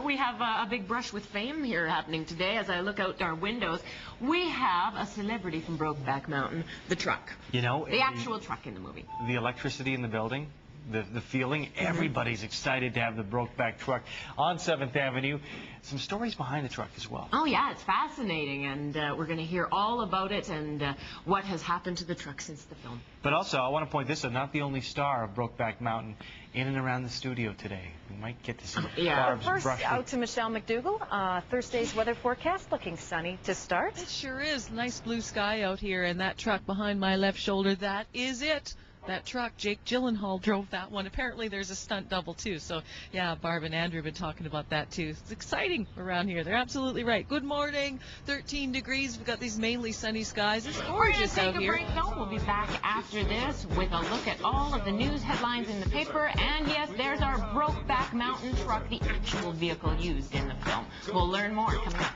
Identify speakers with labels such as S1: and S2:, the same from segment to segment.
S1: We have a big brush with fame here happening today. As I look out our windows, we have a celebrity from Brokeback Mountain, the truck.
S2: You know,
S1: the actual truck in the movie.
S2: The electricity in the building, the feeling, everybody's excited to have the Brokeback Truck on 7th Avenue. Some stories behind the truck as well.
S1: Oh, yeah, it's fascinating, and we're going to hear all about it and what has happened to the truck since the film.
S2: But also, I want to point this out, not the only star of Brokeback Mountain in and around the studio today. We might get to see Barb's
S3: First,
S2: brush.
S3: out to Michelle McDougall. Thursday's weather forecast looking sunny to start.
S4: It sure is. Nice blue sky out here, and that truck behind my left shoulder, that is it. That truck, Jake Gyllenhaal drove that one. Apparently there's a stunt double too. So yeah, Barb and Andrew have been talking about that too. It's exciting around here. They're absolutely right. Good morning. 13 degrees. We've got these mainly sunny skies. It's gorgeous out here.
S1: We're going to take a break though. We'll be back after this with a look at all of the news headlines in the paper. And yes, there's our Brokeback Mountain truck, the actual vehicle used in the film. We'll learn more coming up.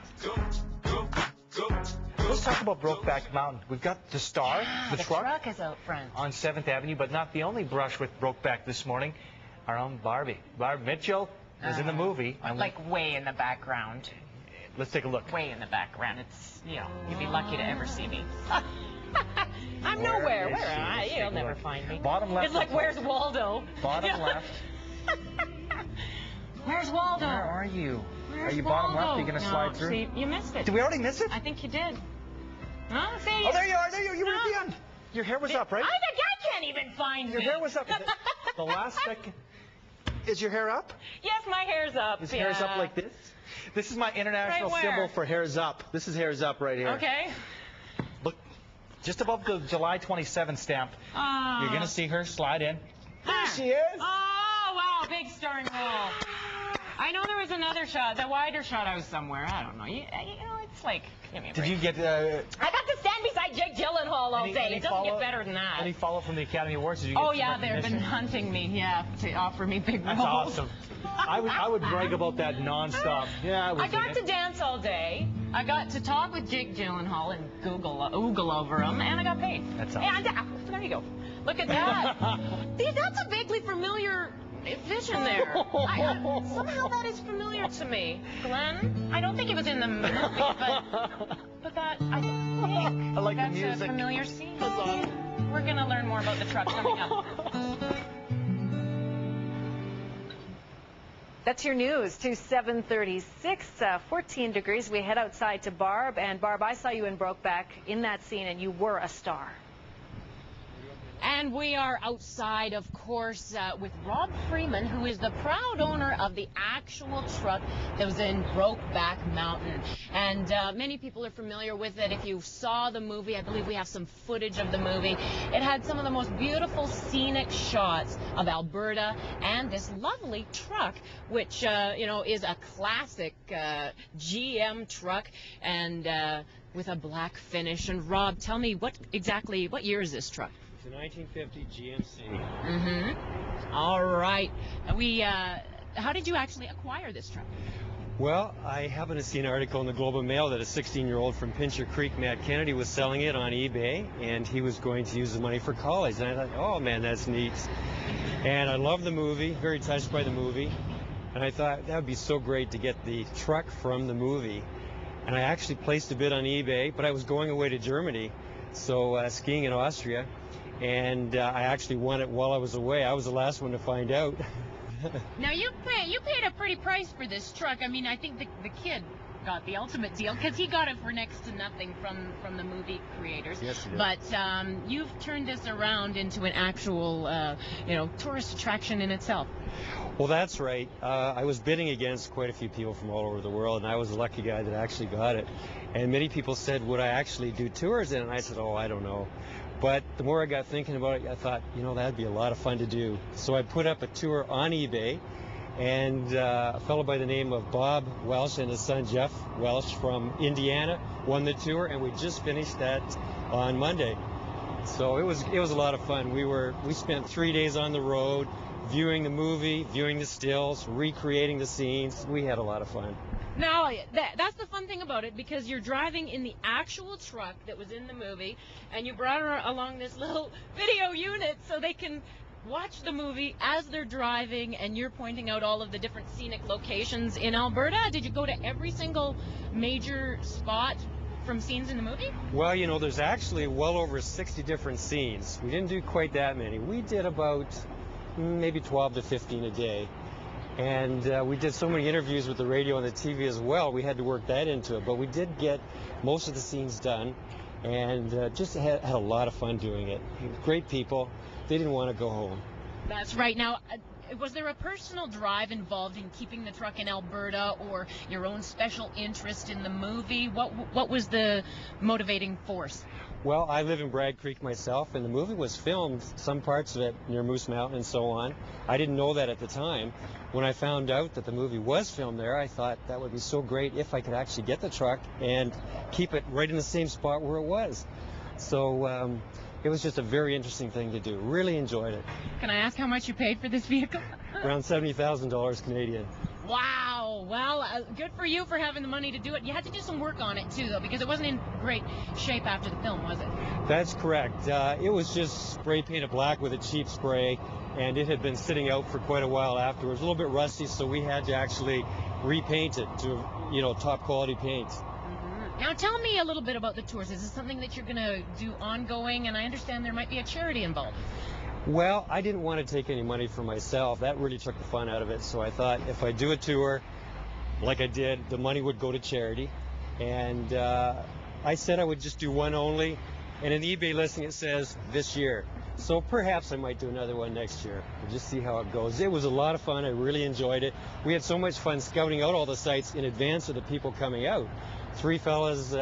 S2: Let's talk about Brokeback Mountain. We've got the star, the truck.
S1: The truck is out front.
S2: On 7th Avenue, but not the only brush with Brokeback this morning. Our own Barbie. Barb Mitchell is in the movie.
S1: Like way in the background.
S2: Let's take a look.
S1: Way in the background. It's, you know, you'd be lucky to ever see me. I'm
S2: Where
S1: nowhere.
S2: is
S1: Where am I?
S2: she?
S1: You'll never find me.
S2: Bottom left.
S1: It's like, where's Waldo?
S2: Bottom left.
S1: Where's Waldo?
S2: Where are you?
S1: Where's
S2: Are you bottom
S1: Waldo?
S2: left? Are you going to slide through?
S1: See, you missed it.
S2: Did we already miss it?
S1: I think you did. Huh? See?
S2: Oh, there you are. There you are. You were at the end. Your hair was up, right?
S1: I can't even find
S2: Your
S1: me.
S2: hair was up. The last second. Is your hair up?
S1: Yes, my hair's up.
S2: His hair's up like this? This is my international
S1: Right where?
S2: symbol for hair's up. This is hair's up right here.
S1: Okay.
S2: Look, just above the July 27th stamp. You're going to see her slide in. There she is.
S1: Oh, wow. Big starring role. I know there was another shot, the wider shot. I was somewhere. I don't know. You know, it's like. Give me a break.
S2: Did you get...
S1: I got to stand beside Jake Gyllenhaal all day. It doesn't get better than that.
S2: Any follow from the Academy Awards? Did you get
S1: Oh,
S2: some
S1: yeah, they've been
S2: recognition?
S1: hunting me, to offer me big roles.
S2: That's awesome. I would brag about that nonstop. Yeah,
S1: I got to dance all day. I got to talk with Jake Gyllenhaal and oogle over him, and I got paid.
S2: That's awesome.
S1: And there you go. Look at that. See, that's a vaguely familiar vision there. Somehow that is familiar to me. Glenn, I don't think it was in the movie, but that, I think
S2: I like the
S1: that's
S2: music.
S1: a familiar scene.
S2: That's awesome.
S1: We're going to learn more about the truck coming up.
S3: That's your news to 7:36, 14 degrees. We head outside to Barb. And Barb, I saw you in Brokeback in that scene, and you were a star.
S1: And we are outside, of course, with Rob Freeman, who is the proud owner of the actual truck that was in Brokeback Mountain. And many people are familiar with it. If you saw the movie, I believe we have some footage of the movie. It had some of the most beautiful scenic shots of Alberta and this lovely truck, which, you know, is a classic GM truck and with a black finish. And Rob, tell me, what year is this truck?
S5: It's a 1950 GMC.
S1: Mm-hmm. All right. How did you actually acquire this truck?
S5: Well, I happened to see an article in the Globe and Mail that a 16-year-old from Pincher Creek, Matt Kennedy, was selling it on eBay, and he was going to use the money for college. And I thought, oh man, that's neat. And I love the movie, very touched by the movie. And I thought that would be so great to get the truck from the movie. And I actually placed a bid on eBay, but I was going away to Germany, so skiing in Austria. And I actually won it while I was away. I was the last one to find out.
S1: Now you paid a pretty price for this truck. I mean, I think the kid got the ultimate deal because he got it for next to nothing from the movie creators.
S5: Yes, he did.
S1: But you've turned this around into an actual, you know, tourist attraction in itself.
S5: Well, that's right. I was bidding against quite a few people from all over the world, and I was the lucky guy that actually got it. And many people said, would I actually do tours in it? And I said, oh, I don't know. But the more I got thinking about it, I thought, you know, that'd be a lot of fun to do. So I put up a tour on eBay, and a fellow by the name of Bob Welsh and his son Jeff Welsh from Indiana won the tour, and we just finished that on Monday. So it was a lot of fun. We spent 3 days on the road, viewing the movie, viewing the stills, recreating the scenes. We had a lot of fun.
S1: Now, that's the fun thing about it, because you're driving in the actual truck that was in the movie, and you brought her along this little video unit so they can watch the movie as they're driving and you're pointing out all of the different scenic locations in Alberta? Did you go to every single major spot from scenes in the movie?
S5: Well, you know, there's actually well over 60 different scenes. We didn't do quite that many. We did about maybe 12 to 15 a day. And we did so many interviews with the radio and the TV as well, we had to work that into it. But we did get most of the scenes done, and just had a lot of fun doing it. Great people. They didn't want to go home.
S1: That's right. Now, was there a personal drive involved in keeping the truck in Alberta, or your own special interest in the movie? What was the motivating force?
S5: Well, I live in Bragg Creek myself, and the movie was filmed, some parts of it near Moose Mountain and so on. I didn't know that at the time. When I found out that the movie was filmed there, I thought that would be so great if I could actually get the truck and keep it right in the same spot where it was. So it was just a very interesting thing to do. Really enjoyed it.
S1: Can I ask how much you paid for this vehicle?
S5: Around $70,000 Canadian.
S1: Wow. Well, good for you for having the money to do it. You had to do some work on it, too, though, because it wasn't in great shape after the film, was it?
S5: That's correct. It was just spray painted black with a cheap spray, and it had been sitting out for quite a while afterwards. A little bit rusty, so we had to actually repaint it to, you know, top quality paint.
S1: Now, tell me a little bit about the tours. Is this something that you're going to do ongoing? And I understand there might be a charity involved.
S5: Well, I didn't want to take any money for myself. That really took the fun out of it. So I thought if I do a tour like I did, the money would go to charity. And I said I would just do one only. And in the eBay listing it says this year. So perhaps I might do another one next year. We'll just see how it goes. It was a lot of fun. I really enjoyed it. We had so much fun scouting out all the sites in advance of the people coming out. 3 fellas,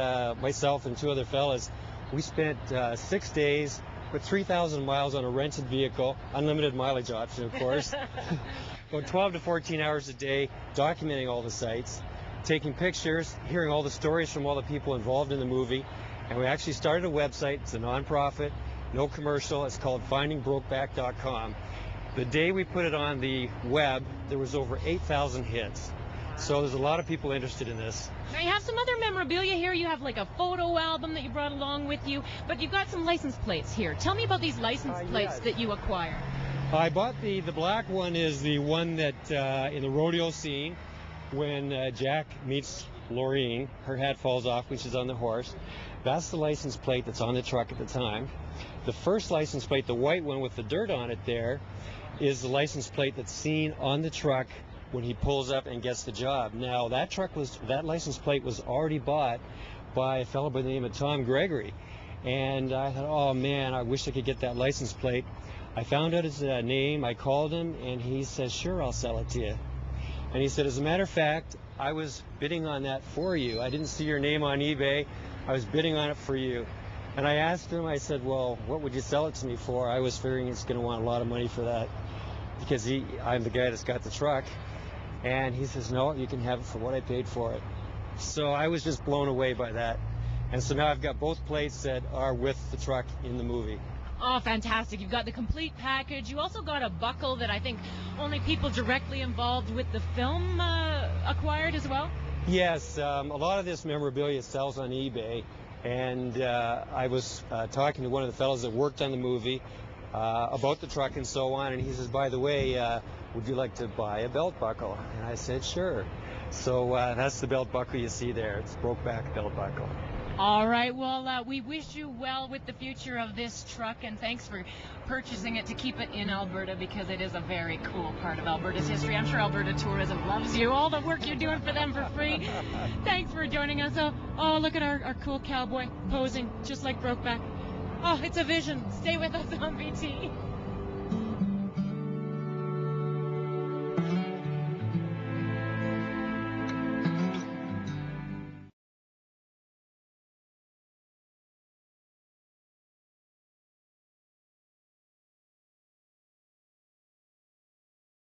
S5: myself and 2 other fellas. We spent 6 days with 3,000 miles on a rented vehicle, unlimited mileage option, of course. About 12 to 14 hours a day, documenting all the sites, taking pictures, hearing all the stories from all the people involved in the movie. And we actually started a website. It's a nonprofit, no commercial. It's called findingbrokeback.com. The day we put it on the web, there was over 8,000 hits. So there's a lot of people interested in this.
S1: Now, you have some other memorabilia here. You have like a photo album that you brought along with you, but you've got some license plates here. Tell me about these license plates that you acquired.
S5: I bought the black one is the one that in the rodeo scene when Jack meets Laureen, her hat falls off when she's on the horse. That's the license plate that's on the truck at the time. The first license plate, the white one with the dirt on it there, is the license plate that's seen on the truck when he pulls up and gets the job. Now that license plate was already bought by a fellow by the name of Tom Gregory, and I thought, oh man, I wish I could get that license plate. I found out his name, I called him, and he said, sure, I'll sell it to you. And he said, as a matter of fact, I was bidding on that for you. I didn't see your name on eBay. I was bidding on it for you. And I asked him, I said, well, what would you sell it to me for? I was figuring he's going to want a lot of money for that because I'm the guy that's got the truck. And he says, no, you can have it for what I paid for it. So I was just blown away by that. And so now I've got both plates that are with the truck in the movie.
S1: Oh, fantastic. You've got the complete package. You also got a buckle that I think only people directly involved with the film acquired as well?
S5: Yes, a lot of this memorabilia sells on eBay. And I was talking to one of the fellows that worked on the movie about the truck and so on. And he says, by the way, would you like to buy a belt buckle? And I said, sure. So that's the belt buckle you see there. It's Brokeback belt buckle.
S1: All right. Well, we wish you well with the future of this truck, and thanks for purchasing it to keep it in Alberta because it is a very cool part of Alberta's history. I'm sure Alberta Tourism loves you. All the work you're doing for them for free. Thanks for joining us. Oh, look at our cool cowboy posing just like Brokeback. Oh, it's a vision. Stay with us on BT.